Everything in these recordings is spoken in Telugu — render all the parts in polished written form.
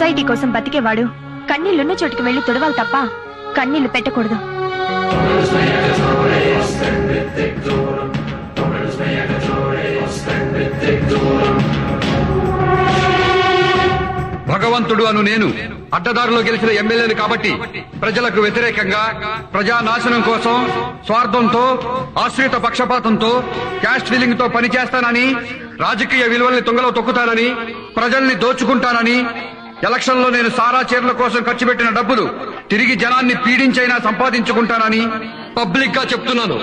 సొసైటీ కోసం బతికేవాడు కన్నీళ్లున్న చోటుకి వెళ్లి తుడవాలి తప్ప కన్నీళ్లు పెట్టకూడదు. భగవంతుడు అను నేను అడ్డదారులో గెలిచిన ఎమ్మెల్యేని కాబట్టి ప్రజలకు వ్యతిరేకంగా ప్రజానాశనం కోసం స్వార్థంతో ఆశ్రిత పక్షపాతంతో క్యాస్ట్ ఫీలింగ్ తో పనిచేస్తానని రాజకీయ విలువల్ని తుంగలో తొక్కుతానని ప్రజల్ని దోచుకుంటానని ఎలక్షన్ లో నేను సారా చీరల కోసం ఖర్చు పెట్టిన డబ్బులు తిరిగి జనాన్ని పీడించైనా సంపాదించుకుంటానని పబ్లిక్ గా చెప్తున్నాను.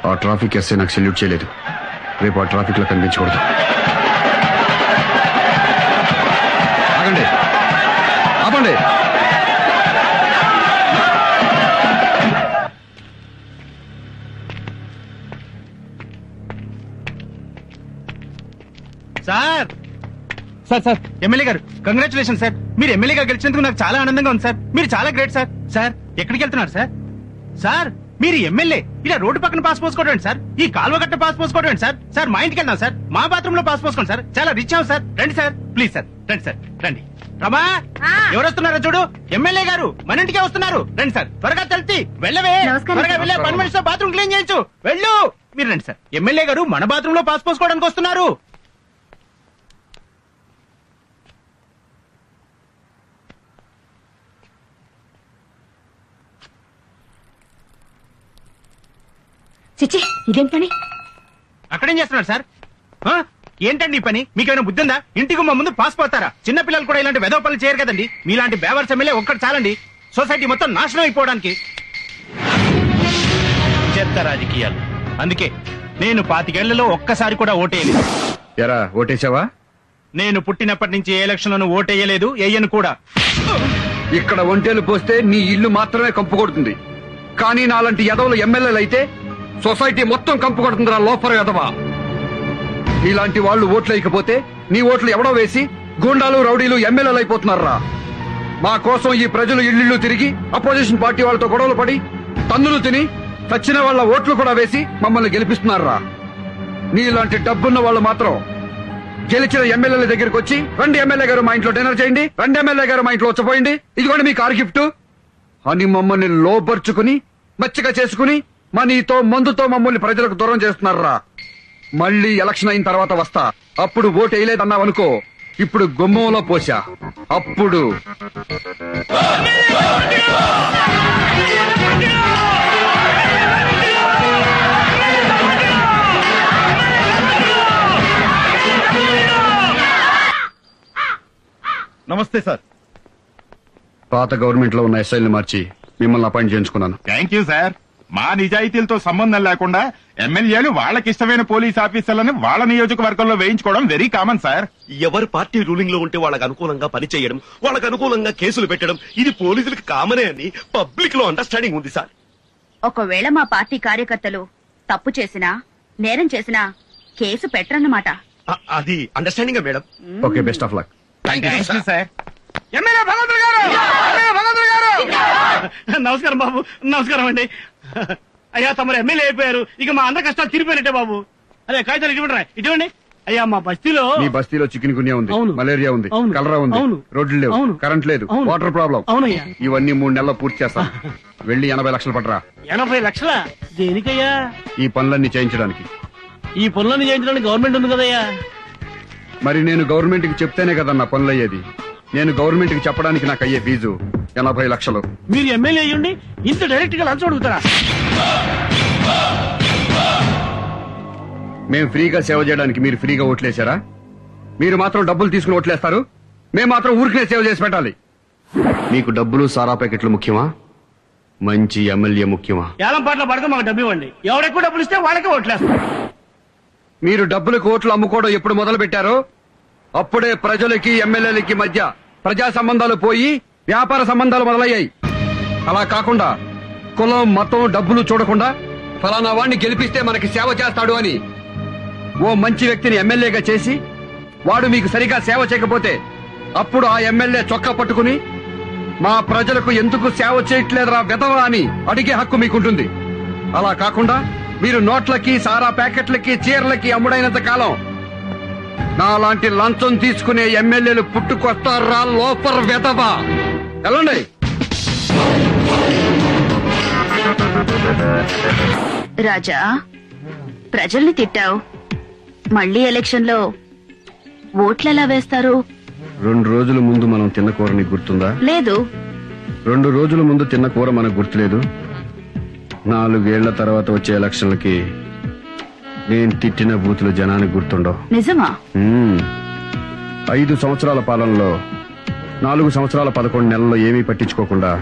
ఆ ట్రాఫిక్ ఎస్ఐ నాకు సెల్యూట్ చేయలేదు. రేపు ఆ ట్రాఫిక్ లో కనిపించకూడదు. ఆగండి, ఆపండి. సార్ సార్ సార్ ఎమ్మెల్యే గారు కంగ్రాచులేషన్ సార్. మీరు ఎమ్మెల్యేగా గెలిచినందుకు నాకు చాలా ఆనందంగా ఉంది సార్. మీరు చాలా గ్రేట్ సార్. సార్ ఎక్కడికి వెళ్తున్నారు సార్? సార్ మీరు ఎమ్మెల్యే ఇలా రోడ్డు పక్కన పాస్ పోసుకోవడం సార్, ఈ కాలువ గట్ట పాస్ పోసుకోవడం సార్. సార్ మా ఇంటికి వెళ్దాం సార్, మా బాత్రూమ్ లో పాస్ పోసుకోండి సార్. చాలా రిచ్ అవ్వం సార్. రండి సార్, ప్లీజ్ సార్, రండి సార్, రండి. రమా ఎవరు వస్తున్నారో చూడు. ఎమ్మెల్యే గారు మన ఇంటికే వస్తున్నారు. రండి సార్, త్వరగా తెలిసి వెళ్ళవే. త్వరగా వెళ్ళే పని మనిషితో బాత్రూమ్ క్లీన్ చేయొచ్చు. వెళ్ళు. మీరు రండి సార్, ఎమ్మెల్యే గారు మన బాత్రూమ్ లో పాస్ పోసుకోవడానికి వస్తున్నారు. చిచ్చి ఇదేం పని? అక్కడేం చేస్తున్నారు సార్? ఏంటండి ఈ పని? మీకేమైనా బుద్ధి ఉందా? ఇంటికి మా ముందు పాస్ పోతారా? చిన్న పిల్లలు కూడా ఇలాంటి వెధవ పనులు చేయరు కదండి. మీలాంటి బేవర్స్ ఎమ్మెల్యే ఒక్కటి చాలండి సొసైటీ మొత్తం నాశనం అయిపోవడానికి. చెత్త రాజకీయాలు. అందుకే నేను 25 ఏళ్లలో ఒక్కసారి కూడా ఓటేయలేదు. ఎరా ఓటేసావా? నేను పుట్టినప్పటి నుంచి ఏ ఎలక్షన్ లోనూ ఓటేయలేదు, వేయను కూడా. ఇక్కడ ఒంటేలు పోస్తే నీ ఇల్లు మాత్రమే కంపు కొడుతుంది. కానీ నాలాంటి ఎదవలు ఎమ్మెల్యేలు అయితే సొసైటీ మొత్తం కంపు కొడుతుందిరా లోపల ఎదవా. ఇలాంటి వాళ్ళు ఓట్లు వేయకపోతే నీ ఓట్లు ఎవడో వేసి గూండాలు రౌడీలు ఎమ్మెల్యేలు అయిపోతున్నారా. మా కోసం ఈ ప్రజలు ఇళ్లిళ్లు తిరిగి అపోజిషన్ పార్టీ వాళ్ళతో గొడవలు పడి తన్నులు తిని చచ్చిన వాళ్ళ ఓట్లు కూడా వేసి మమ్మల్ని గెలిపిస్తున్నారా. నీలాంటి డబ్బున్న వాళ్ళు మాత్రం గెలిచిన ఎమ్మెల్యేల దగ్గరికి వచ్చి రండి ఎమ్మెల్యే గారు మా ఇంట్లో డిన్నర్ చేయండి, రండి ఎమ్మెల్యే గారు మా ఇంట్లో వచ్చపోయింది, ఇదిగోండి మీ కార్ గిఫ్ట్ అని మమ్మల్ని లోపరుచుకుని మచ్చిక చేసుకుని మనీతో మందుతో మమ్మల్ని ప్రజలకు దూరం చేస్తున్నారా. మళ్ళీ ఎలక్షన్ అయిన తర్వాత వస్తా, అప్పుడు ఓటు వేయలేదన్నావనుకో, ఇప్పుడు గుమ్మంలో పోసా, అప్పుడు నమస్తే సార్. పాత గవర్నమెంట్ లో ఉన్న ఎస్ఐల్ని మార్చి మిమ్మల్ని అపాయింట్ చేయించుకున్నాను. Thank you sir. మా నిజాయితీలతో సంబంధం లేకుండా ఎమ్మెల్యేలు వాళ్ళకి ఇష్టమైన పోలీస్ ఆఫీసర్లను వాళ్ళ నియోజకవర్గంలో వేయించుకోవడం వెరీ కామన్ సార్. ఎవరు పార్టీ రూలింగ్ లో ఉంటే వాళ్ళకి అనుకూలంగా పనిచేయడం, వాళ్ళకి అనుకూలంగా కేసులు పెట్టడం, ఇది పోలీసులకు కామనే అని పబ్లిక్ లో అండర్స్టాండింగ్ ఉంది సార్. ఒకవేళ మా పార్టీ కార్యకర్తలు తప్పు చేసినా నేరం చేసినా కేసు పెట్టరన్నమాట. అది understanding madam. Okay, best of luck. Sir. MLA భగవంతుడు గారు, ఎమ్మెల్యే భగవంతుడు గారు. నమస్కారం బాబు. నమస్కారం అండి. అయ్యా తమరు ఎమ్మెల్యే అయిపోయారు, ఇక మా అందరి కష్టాలు తీరిపోయినట్టే బాబు. అదే కాగితాలు ఇటువంటి అయ్యా మా బస్తీలో మీ బస్తీలో చికెన్ గున్యా ఉంది, మలేరియా ఉంది, కలరా ఉంది, రోడ్లు లేవు, కరెంట్ లేదు, వాటర్ ప్రాబ్లం. అవునయ్యా. ఇవన్నీ 3 నెలల్లో పూర్తి చేస్తాను. వెళ్లి 80 లక్షలు పట్టరా. 80 లక్షల దేనికయ్యా? ఈ పనులన్నీ చేయించడానికి. ఈ పనులన్నీ చేయించడానికి గవర్నమెంట్ ఉంది కదయ్యా. మరి నేను గవర్నమెంట్ కి చెప్తేనే కదన్నా పనులు అయ్యేది. నేను గవర్నమెంట్ కి చెప్పడానికి నాకు అయ్యే ఫీజు 80 లక్షలు. మీరు ఎమ్మెల్యే అయ్యండి ఇంత డైరెక్ట్ గా లంచం అడుగుతారా? మేము ఫ్రీగా సేవ చేయడానికి మీరు ఫ్రీగా ఓట్లేశారా? మీరు మాత్రం డబ్బులు తీసుకుని ఓట్లేస్తారు, మేము మాత్రం ఊరికే సేవ చేసి పెట్టాలి. మీకు డబ్బులు సారా ప్యాకెట్లు ముఖ్యమా, మంచి ఎమ్మెల్యే ముఖ్యమా? ఏలం పాటలు పడితే మాకు డబ్బు ఇవ్వండి. ఎవరెక్కువ డబ్బులు ఇస్తే వాళ్ళకే ఓట్లేస్తారు. మీరు డబ్బులకు ఓట్లు అమ్ముకోవడం ఎప్పుడు మొదలు పెట్టారో అప్పుడే ప్రజలకి ఎమ్మెల్యేలకి మధ్య ప్రజా సంబంధాలు పోయి వ్యాపార సంబంధాలు మొదలయ్యాయి. అలా కాకుండా కులం మతం డబ్బులు చూడకుండా ఫలానా వాడిని గెలిపిస్తే మనకి సేవ చేస్తాడు అని ఓ మంచి వ్యక్తిని ఎమ్మెల్యేగా చేసి వాడు మీకు సరిగా సేవ చేయకపోతే అప్పుడు ఆ ఎమ్మెల్యే చొక్కా పట్టుకుని మా ప్రజలకు ఎందుకు సేవ చేయట్లేదురా వెధవా అని అడిగే హక్కు మీకుంటుంది. అలా కాకుండా మీరు నోట్లకి సారా ప్యాకెట్లకి చీరలకి అమ్ముడైనంత కాలం నాలాంటి లంచం తీసుకునే ఎమ్మెల్యేలు పుట్టుకొస్తారా లోపర్ వెధవా. వెళ్ళండి. రాజా, ప్రజల్ని తిట్టావు, మళ్ళీ ఎలక్షన్ లో ఓట్లు ఎలా వేస్తారు? 2 రోజుల ముందు మనం తిన్న కూర నీకు గుర్తుందా? లేదు. 2 రోజుల ముందు తిన్న కూర మనకు గుర్తులేదు. 4 ఏళ్ల తర్వాత వచ్చే ఎలక్షన్లకి నేను తిట్టిన బూతులు జనానికి గుర్తుండవు. నిజమా? 5 సంవత్సరాల పాలనలో 4 సంవత్సరాల 11 నెలల్లో ఏమీ పట్టించుకోకుండా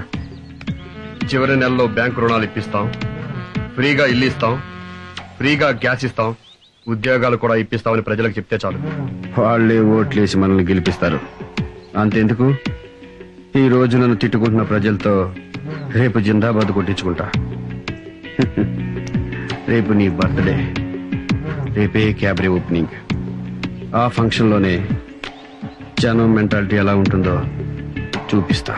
చివరి నెలలో బ్యాంకు రుణాలు ఇప్పిస్తాం, ఫ్రీగా ఇల్లు ఇస్తాం, ఫ్రీగా గ్యాస్ ఇస్తాం, ఉద్యోగాలు కూడా ఇప్పిస్తామని ప్రజలకు చెప్తే చాలు, వాళ్లే ఓట్లేసి మనల్ని గెలిపిస్తారు. అంతెందుకు, ఈ రోజు నన్ను తిట్టుకుంటున్న ప్రజలతో రేపు జిందాబాద్ కొట్టించుకుంటా. రేపు నీ బర్త్డే, రేపే క్యాబరే ఓపెనింగ్. ఆ ఫంక్షన్ లోనే జనం మెంటాలిటీ ఎలా ఉంటుందో చూపిస్తా.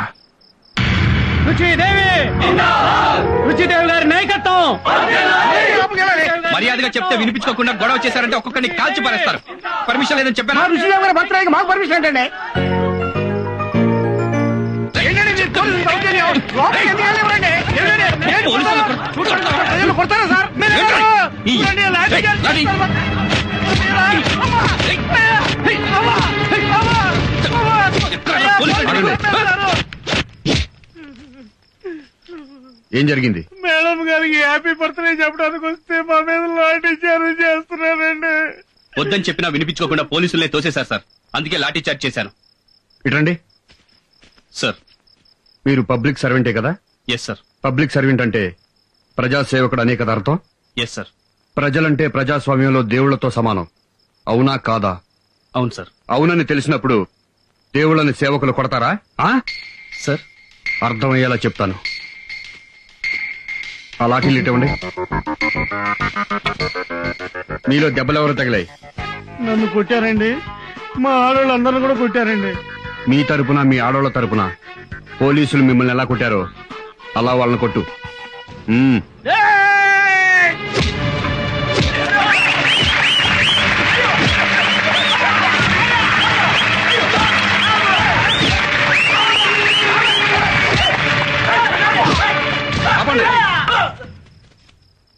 మర్యాదగా చెప్తే వినిపించుకోకుండా గొడవ చేశారంటే ఒక్కొక్కరిని కాల్చి పారేస్తారు. పర్మిషన్ లేదని చెప్పాను. మాకు పర్మిషన్ ఏంటండి? కొడతారా సార్? ఏం జరిగింది? మేడం గారికి హ్యాపీ బర్త్డే చెప్పడానికి వస్తే మా మీద లాఠీ చార్జ్ చేస్తున్నారండి. వద్దని చెప్పినా వినిపించుకోకుండా పోలీసులే తోసేశారు సార్. అందుకే లాఠీ చార్జ్ చేశాను. ఇటండి. సార్, మీరు పబ్లిక్ సర్వెంటే కదా? Yes sir. పబ్లిక్ సర్వెంట్ అంటే ప్రజాసేవకుడు అనే కదా అర్థం? Yes sir. ప్రజలంటే ప్రజాస్వామ్యంలో దేవుళ్లతో సమానం. అవునా కాదా? అవును సార్. అవునని తెలిసినప్పుడు దేవుళ్ళని సేవకులు కొడతారా? సార్, అర్థమయ్యేలా చెప్తాను. ఆ లాఠీలు ఇవ్వండి. మీలో దెబ్బలెవరు తగిలాయి? నన్ను కొట్టారండి, మా ఆడవాళ్ళందరూ కూడా కొట్టారండి. మీ తరపున మీ ఆడోళ్ల తరపున పోలీసులు మిమ్మల్ని ఎలా కొట్టారో అలా వాళ్ళని కొట్టు.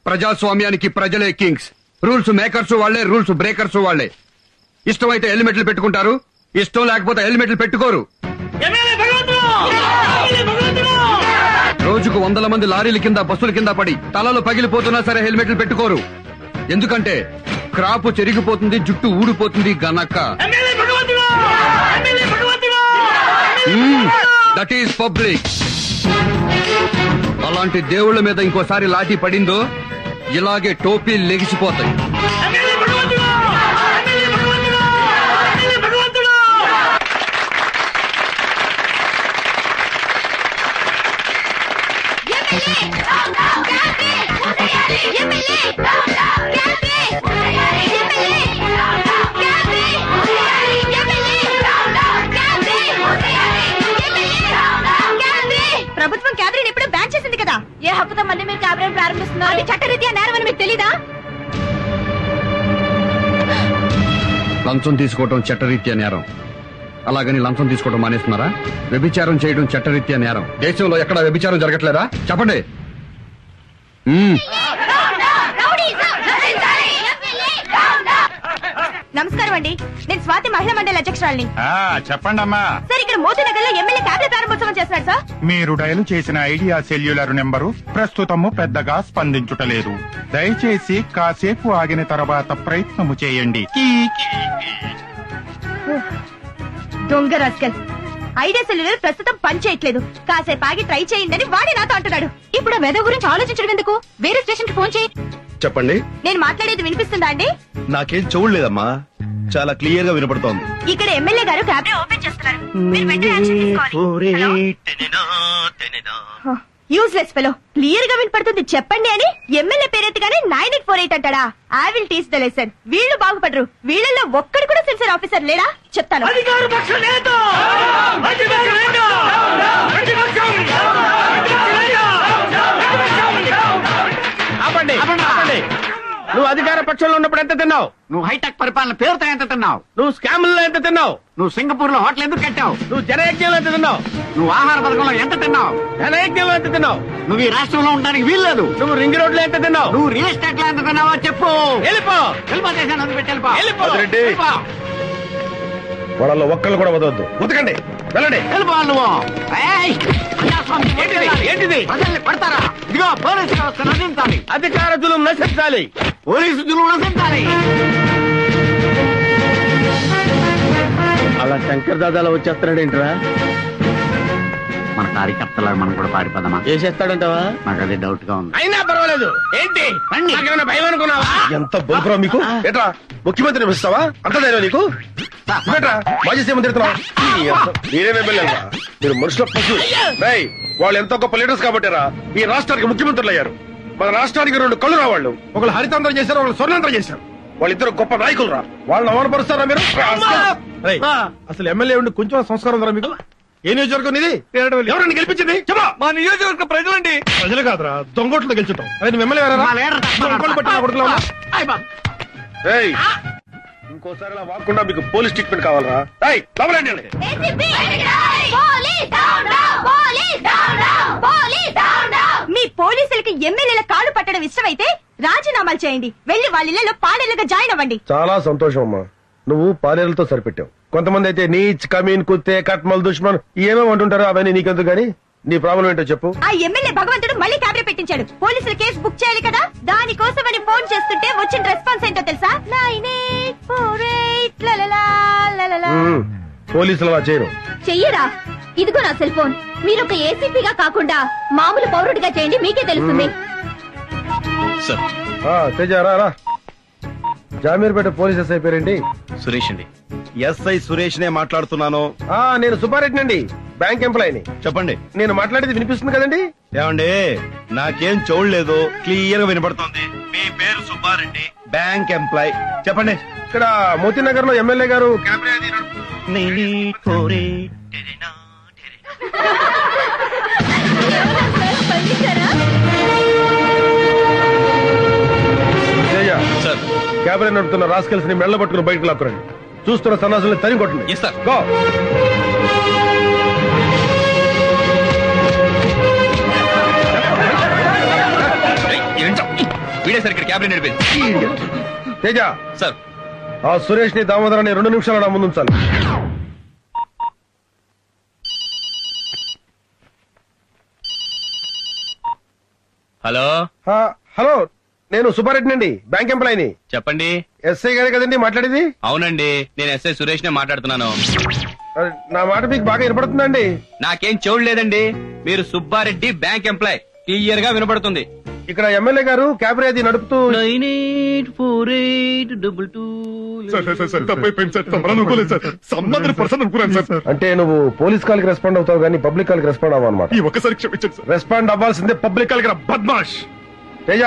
ప్రజాస్వామ్యానికి ప్రజలే కింగ్స్. రూల్స్ మేకర్స్ వాళ్లే, రూల్స్ బ్రేకర్స్ వాళ్లే. ఇష్టమైతే హెల్మెట్లు పెట్టుకుంటారు, ఇష్టం లేకపోతే హెల్మెట్లు పెట్టుకోరు. రోజుకు 100 మంది లారీల కింద బస్సుల కింద పడి తలలు పగిలిపోతున్నా సరే హెల్మెట్లు పెట్టుకోరు. ఎందుకంటే క్రాపు చెరిగిపోతుంది, జుట్టు ఊడిపోతుంది గనక. That is public. అలాంటి దేవుళ్ళ మీద ఇంకోసారి లాఠీ పడిందో ఇలాగే టోపీలు లెగిసిపోతాయి. ప్రభుత్వం క్యాబినెట్ ఎప్పుడు బ్యాన్ చేసింది కదా, ఏ హక్కుతో మళ్ళీ మీరు క్యాబినెట్ ప్రారంభిస్తున్నారు? అది చట్టరీత్యా నేరం అని మీకు తెలీదా? లంచం తీసుకోవడం చట్టరీత్యా నేరం. అలాగని లంచం తీసుకోవడం మానేస్తున్నారా? వ్యభిచారం చేయడం చట్టరీత్యా నేరం. దేశంలో ఎక్కడ వ్యభిచారం జరగట్లేదా? చెప్పండి. నమస్కారం అండి, నేను స్వాతి మహిళా మండలి అధ్యక్షురాలిని. చెప్పండి అమ్మా. సార్, ఇక్కడ మోతీనగర్ లో ఎమ్మెల్యే క్యాబినెట్ ప్రారంభోత్సవం చేస్తున్నారు సార్. మీరు డయల్ చేసిన ఐడియా సెల్యులర్ నెంబరు ప్రస్తుతము పెద్దగా స్పందించుటలేదు. దయచేసి కాసేపు ఆగిన తర్వాత ప్రయత్నము చేయండి. దొంగ రాస్కల్, ఐడియా సెల్యులర్ ప్రస్తుతం పని చేయట్లేదు, కాసేపు ఆగి ట్రై చేయండి అని వాడే నాతో అంటున్నాడు. ఇప్పుడు ఆ వెధవ గురించి ఆలోచించడం ఎందుకు? వేరే స్టేషన్ కి ఫోన్ చేయి. చెప్పండి. నేను మాట్లాడేది వినిపిస్తుందా అండి? నాకేం చూడలేదమ్మా, చాలా క్లియర్ గా వినపడుతోంది. ఇక్కడ ఎమ్మెల్యే గారు క్యాబినెట్ ఓపెన్ చేస్తున్నారు. మీరు వెంటనే యాక్షన్ తీసుకోవాలి. Useless fellow. క్లియర్ గా వినపడుతుంది చెప్పండి అని ఎమ్మెల్యే పేరెత్తగానే 9848 అంటాడా? I will teach the lesson. వీళ్ళు బాగుపడరు. వీళ్ళల్లో ఒక్కడు కూడా సిన్సియర్ ఆఫీసర్ లేడా? చెప్తాను. ఆపండి ఆపండి. నువ్వు అధికార పక్షంలో ఉన్నప్పుడు ఎంత తిన్నావు? నువ్వు హైటెక్ పరిపాలన పేరుతో ఎంత తిన్నావు? నువ్వు స్కాముల్లో ఎంత తిన్నావు? నువ్వు సింగపూర్ లో హోటల్ ఎందుకు కట్టావు? నువ్వు జనయజ్ఞంలో ఎంత తిన్నావు? నువ్వు ఆహార పథకంలో ఎంత తిన్నావు? జనయజ్ఞంలో ఎంత తిన్నావు? నువ్వు ఈ రాష్ట్రంలో ఉండడానికి వీల్లేదు. నువ్వు రింగ్ రోడ్ లో ఎంత తిన్నావు? నువ్వు రియల్ ఎస్టేట్ లో ఎంత తిన్నావో చెప్పు. వెళ్ళిపో. దేశాన్ని వదిలిపెట్టి వెళ్ళిపో. వదిలేండి. వెళ్ళిపో. వాళ్ళలో ఒక్కళ్ళు కూడా వదవద్దు. ఉతకండి, వెళ్ళండి. వెళ్ళిపో నువ్వు. ఏయ్! ప్రజాస్వామ్యం ఏంటిది? ఏంటిది? ప్రజల్ని కొడతారా? ఇదిగో పోలీసు వ్యవస్థ నశించాలి. అధికార జులుం నశించాలి. పోలీసు జులుం నశించాలి. అలా శంకర్ దాదాలో వచ్చేస్తున్నాడు ఏంట్రా? మన కార్యకర్తలా మనం కూడా పారిపోదామా? చేసేస్తాడంటావా? నాకు అదే డౌట్ గా ఉంది. అయినా పర్వాలేదు. ఏంటి రండి. నాకేమైనా భయం అనుకున్నావా? ఎంత బొలుపురా మీకు? ఏట్రా ముఖ్యమంత్రిని పిలుస్తావా? అంత ధైర్యం నీకు? ఏట్రా మాజీ సీఎం తిరుగుతున్నావా? మీరేమే వెళ్ళారా? మీరు మనుషుల పశువు. రేయ్, వాళ్ళు ఎంతో గొప్ప లీడర్స్ కాబట్టిరా ఈ రాష్ట్రానికి ముఖ్యమంత్రులు అయ్యారు. మన రాష్ట్రానికి 2 కళ్ళు రా వాళ్ళు. ఒకళ్ళు హరితాంధ్ర చేశారు, ఒకళ్ళు స్వర్ణాంధ్ర చేశారు. వాళ్ళిద్దరు గొప్ప నాయకులు రా. వాళ్ళని అవమానపరుస్తారా మీరు? అసలు ఎమ్మెల్యే ఉండి కొంచెం సంస్కారం ఉందా మీకు? ఏ నియోజకవర్గం ఇది? ఎవరన్నా గెలిపించింది? చెప్పా. మా నియోజకవర్గ ప్రజలండి. ప్రజలు కాదురా, దొంగోట్లు గెలుచుంటాం. అదే నువ్వు ఎమ్మెల్యే మా లీడర్ తప్ప ఏయ్, ఇంకోసారి ఇలా వాకుండా మీకు పోలీస్ ట్రీట్మెంట్ కావాలరా? ఏయ్, లోపలండి. మీ పోలీసులకి ఎమ్మెల్యేల కాళ్ళు పట్టడం ఇష్టమైతే రాజీనామాలు చేయండి. వెళ్లి వాళ్ళ ఇళ్లలో పాడేలుగా జాయిన్ అవ్వండి. చాలా సంతోషం అమ్మా, నువ్వు పాలేరులతో సరిపెట్టావు. కొంతమంది అయితే నీచ్, కమీన్, కుత్తే, కట్మల్, దుష్మన్ ఏమేమి అంటుంటారో అవన్నీ నీకెందుకు గానీ నీ ప్రాబ్లం ఏంటో చెప్పు. ఆ ఎమ్మెల్యే భగవంతుడు మళ్ళీ క్యాబినెట్ పెట్టించాడు. పోలీసులు కేసు బుక్ చేయాలి కదా, దానికోసమని ఫోన్ చేస్తుంటే వచ్చిన రెస్పాన్స్ ఏంటో తెలుసా? 9848 లలలా లలలా. పోలీసులు అలా చేయరు. చెయ్యరా? ఇదిగో నా సెల్ ఫోన్. మీరు ఒక ఏసీపీగా కాకుండా మామూలు పౌరుడిగా చేయండి, మీకే తెలుస్తుంది. సార్, తేజ రా రా. జామీర్పేట పోలీస్ ఎస్ఐ పేరేంటి? సురేష్ అండి. ఎస్ఐ సురేష్ నే మాట్లాడుతున్నాను. నేను సుబ్బారెడ్డి అండి, బ్యాంక్ ఎంప్లాయీని. చెప్పండి. నేను మాట్లాడేది వినిపిస్తుంది కదండి? ఏమండి, నాకేం చూడలేదు, క్లియర్ గా వినపడుతోంది. మీ పేరు సుబ్బారెడ్డి, బ్యాంక్ ఎంప్లాయ్. చెప్పండి. ఇక్కడ మోతీనగర్ లో ఎమ్మెల్యే గారు సార్, క్యాబినెట్ నడుపుతున్న రాస్కెల్స్ ని మెళ్ళ పట్టుకుని బయటకు లాక్కురండి. చూస్తున్న సన్నాసుల్ని తరిగి కొట్టండి. Yes sir. గో. వీడే సార్ ఇక్కడ క్యాబినెట్ నడిపేది. తేజ, సార్, ఆ సురేష్ ని దామోదరాన్ని 2 నిమిషాలు నా ముందు ఉంచాలి. హలో. హలో, నేను సుబ్బారెడ్డి అండి, బ్యాంక్ ఎంప్లాయీని. చెప్పండి. ఎస్ఐ గారే కదండి మాట్లాడేది? అవునండి, నేను ఎస్ఐ సురేష్ నే మాట్లాడుతున్నాను. నా మాట మీకు బాగా వినపడుతుందండి? నాకేం చూడలేదండి. మీరు సుబ్బారెడ్డి, బ్యాంక్ ఎంప్లాయ్, క్లియర్ గా వినపడుతుంది. ఇక్కడ ఎమ్మెల్యే గారు క్యాబినెట్ అది నడుపుతూ 9848 అంటే నువ్వు పోలీస్ కాల్ కి రెస్పాండ్ అవుతావు కానీ పబ్లిక్ కాల్ కి రెస్పాండ్ అవ్వ అనమాట. ఒక్కసారి క్షమించండి సార్. రెస్పాండ్ అవ్వాల్సిందే పబ్లిక్ కాల్ కి. బద్మాష్. తేజ,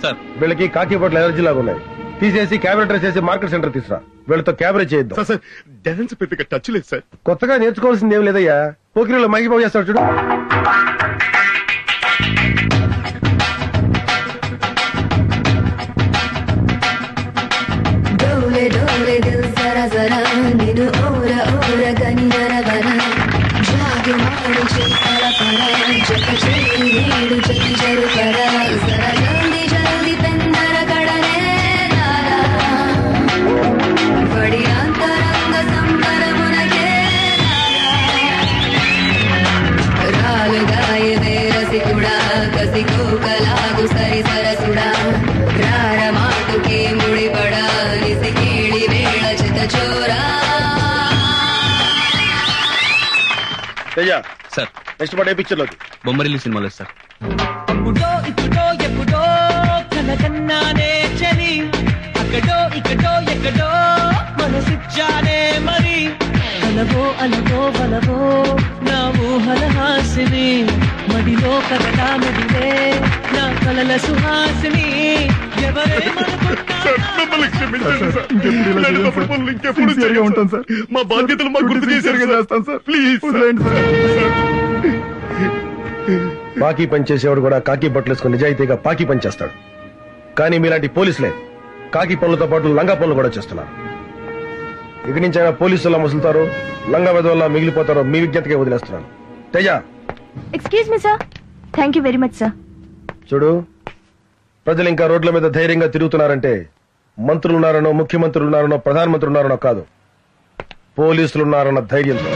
సార్, వీళ్ళకి కాకి బొట్ల ఎలర్జీ లాగా ఉన్నాయి. తీసేసి క్యాబినెట్ చేసి మార్కెట్ సెంటర్ తీసురా. వీళ్ళతో క్యాబినెట్ చేయొద్దు. సార్ డాన్స్ పెద్దగా టచ్ లేదు సార్. కొత్తగా నేర్చుకోవాల్సింది ఏం లేదయ్యా. పోకిరీలో మైకి బాగు చేస్తాడు చూడు. डोले डोले दिल जरा जरा निनु ओरा ओरा गनी जरा बरा जाग मारू चला परा जग चली नीडु जग जरू करा जरा जल्दी जल्दी पेन्नर कड़ने नारा बड़ी अंतरंग संबर मुनके नारा राग गाय दे रसिकुड़ा कसिको कलागु सरी सरसुड़ा रार माटु के मुड़ी पड़ा సార్, నెక్స్ట్ పాట ఏ పిక్చర్ లోకి? బొమ్మరిల్లు సినిమాలో సార్. అప్పుడో ఇప్పుడో ఎప్పుడో కనకన్నానే చలి అక్కడో ఇక్కడో ఎక్కడో మనసిచ్చానే మరి అలవో అలవో బలవో నా ఊహల హాసిని మడిలో కదలా మెదిలే నా కలల సుహాసిని ఉంటాను సార్. మా బాధ్యతలు మాకు గుర్తు చేశారు కదా. చేస్తాను సార్. ప్లీజ్ బాకీ పని చేసేవాడు కూడా కాకి బట్టలు వేసుకుని నిజాయితీగా పాకి పని చేస్తాడు. కానీ మీలాంటి పోలీసులే కాకి పనులతో పాటు లంగా పనులు కూడా చేస్తున్నారు. ఇక నుంచి అయినా పోలీసులా ముసులుతారో లంగా వెదవల్లా మిగిలిపోతారో మీ విజ్ఞతకే వదిలేస్తున్నాను. Teja, excuse me sir. Thank you very much sir. చూడు, ప్రజలు ఇంకా రోడ్ల మీద ధైర్యంగా తిరుగుతున్నారంటే మంత్రులున్నారనో, ముఖ్యమంత్రులున్నారనో, ప్రధానమంత్రి ఉన్నారనో కాదు, పోలీసులున్నారన్న ధైర్యంతో.